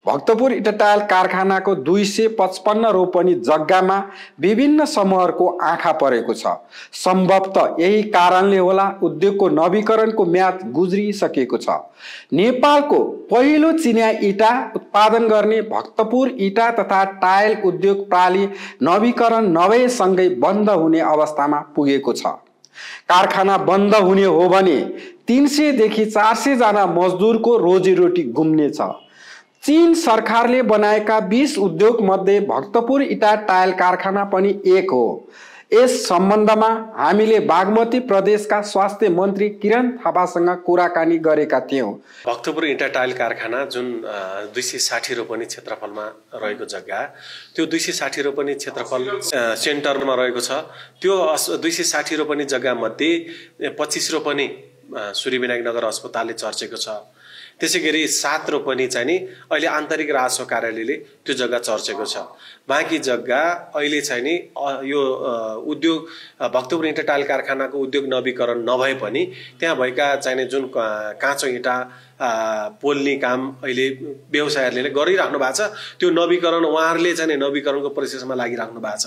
भक्तपुर इटा टायल कारखानाको 255 रोपनी जग्गामा विभिन्न समूहहरूको आँखा परेको छ। सम्भवतः यही कारणले होला उद्योगको नवीकरणको म्याद गुज्रिसकेको छ। नेपालको पहिलो चिनिया इटा उत्पादन गर्ने भक्तपुर इटा तथा टायल उद्योग प्राली नवीकरण नभएसँगै बन्द हुने अवस्थामा पुगेको छ। कारखाना बन्द हुने हो भने 300 देखि 400 जना मजदुरको रोजीरोटी गुम्नेछ। चीन सरकारले बनाएका 20 उद्योग मध्ये भक्तपुर इटा टायल कारखाना पनि एक हो। यस सम्बन्धमा हामीले बागमती प्रदेशका स्वास्थ्य मन्त्री किरण थापासँग कुराकानी गरेका थियौं। भक्तपुर इटा टायल कारखाना जुन 260 रोपनी क्षेत्रफलमा रहेको जग्गा, त्यो 260 रोपनी क्षेत्रफल सेन्टरमा रहेको छ। त्यो 260 रोपनी जग्गा मध्ये 25 रोपनी सूर्यविनायक नगर अस्पतालले चर्चेको छ। त्यसैगरी 7 रोपनी चाहिँ नि अहिले आन्तरिक राजस्व कार्यालयले त्यो जग्गा चर्चेको छ। बाँकी जग्गा अहिले चाहिँ नि यो उद्योग भक्तपुर इटा टायल कारखानाको उद्योग नवीकरण नभए पनि त्यहाँ भएका चाहिँ जुन काँचो इटा पोल्ने काम अहिले व्यवसायीहरूले गरिराख्नु भएको छ। त्यो नवीकरण उहाँहरूले चाहिँ नवीकरणको प्रोसेसमा लागिराख्नु भएको छ।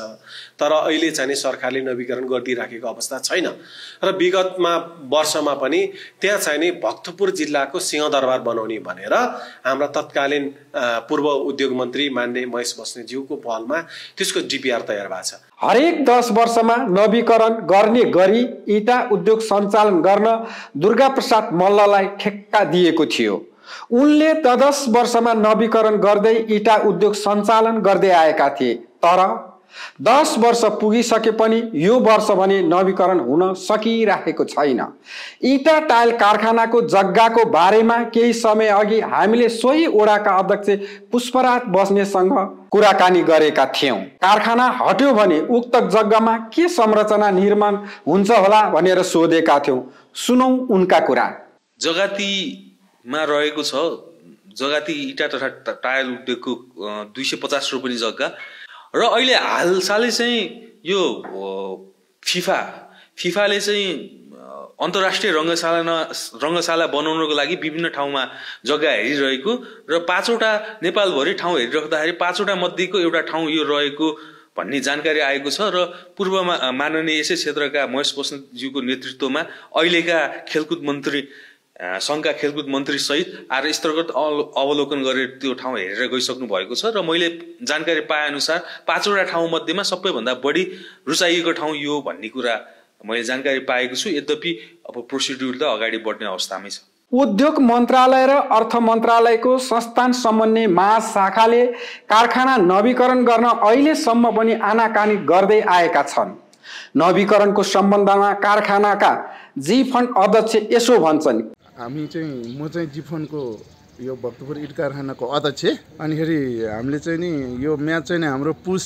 तर अहिले चाहिँ सरकारले नवीकरण गरिदिराखेको अवस्था छैन र विगतमा वर्षमा पनि त्यहाँ चाहिँ नि भक्तपुर जिल्लाको सिंहदरबार बनाउने भनेर हाम्रा तत्कालीन पूर्व उद्योग मन्त्री माननीय महेश बस्नेतज्यूको पहलमा त्यसको डिपिआर तयार भएको छ। हरेक 10 वर्षमा नवीकरण गर्ने गरी इटा उद्योग सञ्चालन गर्न दुर्गा प्रसाद मल्ललाई ठेक्का दिएको थियो। उनले 10 वर्षमा नवीकरण गर्दै इटा उद्योग सञ्चालन गर्दै आएका थिए। तर 10 वर्ष पुगिसके पनि यो वर्ष भने नवीकरण हुन सकिराखेको छैन। इटा टायल कारखानाको जग्गाको बारेमा केही समय अघि हामीले सोही ओडाका अध्यक्ष पुष्पराज बस्नेतसँग कुराकानी गरेका थियौं। कारखाना हट्यो भने उक्त जग्गामा के संरचना निर्माण हुन्छ होला भनेर सोधेका थियौं। सुनौ उनका कुरा। जगातीमा रहेको छ। जगाती इटा तथा टायल उद्योगको 250 रोपनी जग्गा र अहिले हालसालै चाहिँ यो फिफाले चाहिँ अन्तर्राष्ट्रिय रङ्गशाला बनाउनको लागि विभिन्न ठाउँमा जग्गा हेरिरहेको र 5वटा नेपालभरि ठाउँ हेरिराख्दाखेरि 5वटा मध्येको एउटा ठाउँ यो रहेको भन्ने जानकारी आएको छ। र पूर्वमा माननीय यसै क्षेत्रका महेश बस्नेतज्यूको नेतृत्वमा अहिलेका खेलकुद मन्त्री संघका खेलकुद मन्त्री सहित आएर स्तरगत अवलोकन गरेर त्यो ठाउँ हेरेर गइसक्नु भएको छ। र मैले जानकारी पाए अनुसार 5वटा ठाउँ मध्येमा सबैभन्दा बढी रुचाइएको ठाउँ यो भन्ने कुरा मैले जानकारी पाएको छु। यद्यपि अब प्रोसिड्युर त अगाडि बढ्ने अवस्थामै छ। उद्योग मन्त्रालय र अर्थ मन्त्रालयको संस्थान समन्वय महाशाखाले कारखाना नवीकरण गर्न अहिलेसम्म पनि आनाकानी गर्दै आएका छन्। नवीकरणको सम्बन्धमा कारखानाका जी फन्ड अध्यक्ष यसो भन्छन्। म चाहिँ जी फन्डको यो भक्तपुर इट कारखानाको अध्यक्ष। अनिखेरि हामीले चाहिँ नि यो म्याच चाहिँ हाम्रो पुस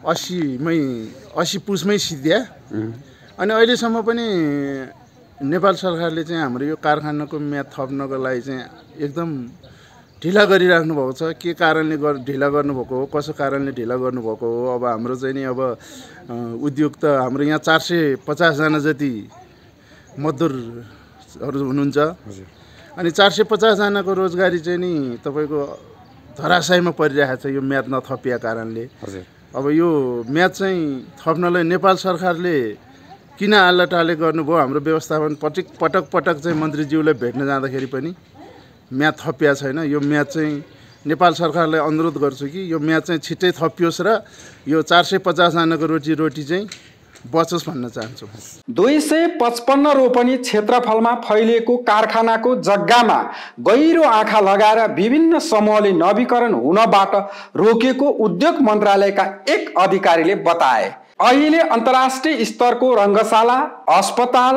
80 पुसमै सिद्ध्या। अनि अहिलेसम्म पनि नेपाल सरकारले चाहिँ हाम्रो यो कारखानाको म्याद थप्नको लागि चाहिँ एकदम ढिला गरिराख्नु भएको छ। के कारणले ढिला गर्नुभएको हो, कसो कारणले ढिला गर्नुभएको हो। अब हाम्रो चाहिँ नि अब उद्योग त हाम्रो यहाँ 450 जना जति मजदुरहरू हुनुहुन्छ। अनि 450 जनाको रोजगारी चाहिँ नि तपाईँको धराशयमा परिरहेको छ यो म्याद नथपिया कारणले। अब यो म्याद चाहिँ थप्नलाई नेपाल सरकारले किन आल्लाटाले गर्नुभयो। हाम्रो व्यवस्थापन पटक चाहिँ मन्त्रीज्यूलाई भेट्न जाँदाखेरि पनि म्याद थपिया छैन। यो म्याद चाहिँ नेपाल सरकारलाई अनुरोध गर्छु कि यो म्याद चाहिँ छिट्टै थपियोस् र यो 450 जनाको रोटी चाहिँ बचोस् भन्न चाहन्छु। 255 रोपनी क्षेत्रफलमा फैलिएको कारखानाको जग्गामा गहिरो आँखा लगाएर विभिन्न समूहले नवीकरण हुनबाट रोकेको उद्योग मन्त्रालयका एक अधिकारीले बताए। अहिले अन्तर्राष्ट्रिय स्तरको रङ्गशाला, अस्पताल,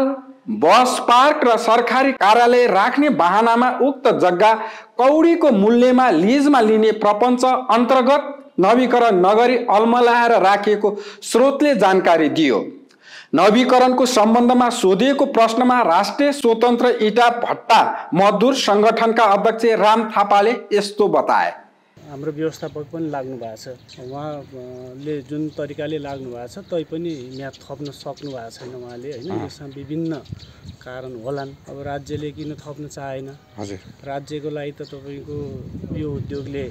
बस पार्क र सरकारी कार्यालय राख्ने बहानामा उक्त जग्गा कौडीको मूल्यमा लिजमा लिने प्रपञ्च अन्तर्गत नवीकरण नगरी अल्मलाएर राखिएको स्रोतले जानकारी दियो। नवीकरणको सम्बन्धमा सोधिएको प्रश्नमा राष्ट्रिय स्वतन्त्र इटा भट्टा मजदुर संगठनका अध्यक्ष राम थापाले यस्तो बताए। हाम्रो व्यवस्थापक पनि लाग्नु भएको छ। उहाँले जुन तरिकाले लाग्नु भएको छ तैपनि म्याद थप्न सक्नु भएको छैन उहाँले होइन। यसमा विभिन्न कारण होलान्। अब राज्यले किन थप्न चाहेन? हजुर, राज्यको लागि त तपाईँको यो उद्योगले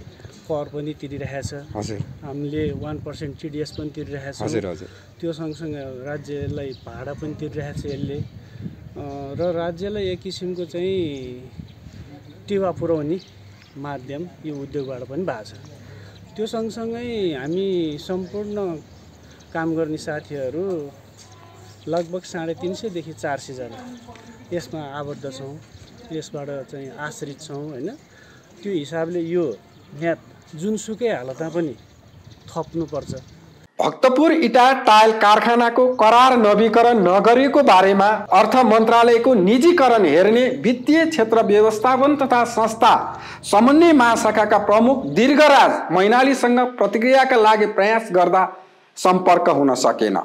कर पनि तिरिरहेछ। हजुर, हामीले 1% TDS पनि तिरिरहेछ। हजुर, हजुर, त्यो सँगसँगै राज्यलाई भाडा पनि तिरिरहेछ यसले र राज्यलाई एक किसिमको चाहिँ टेवा पुर्याउने माध्यम यो उद्योगबाट पनि भएको छ। त्यो सँगसँगै हामी सम्पूर्ण काम गर्ने साथीहरू लगभग 350 देखि 400 जना यसमा आबद्ध छौँ, यसबाट चाहिँ आश्रित छौँ होइन। त्यो हिसाबले यो म्याद जुनसुकै हालतमा पनि थप्नुपर्छ। भक्तपुर इटा टाइल कारखानाको करार नवीकरण नगरेको बारेमा अर्थ मन्त्रालयको निजीकरण हेर्ने वित्तीय क्षेत्र व्यवस्थापन तथा संस्था समन्वय महाशाखाका प्रमुख दीर्घराज मैनालीसँग प्रतिक्रियाका लागि प्रयास गर्दा सम्पर्क हुन सकेन।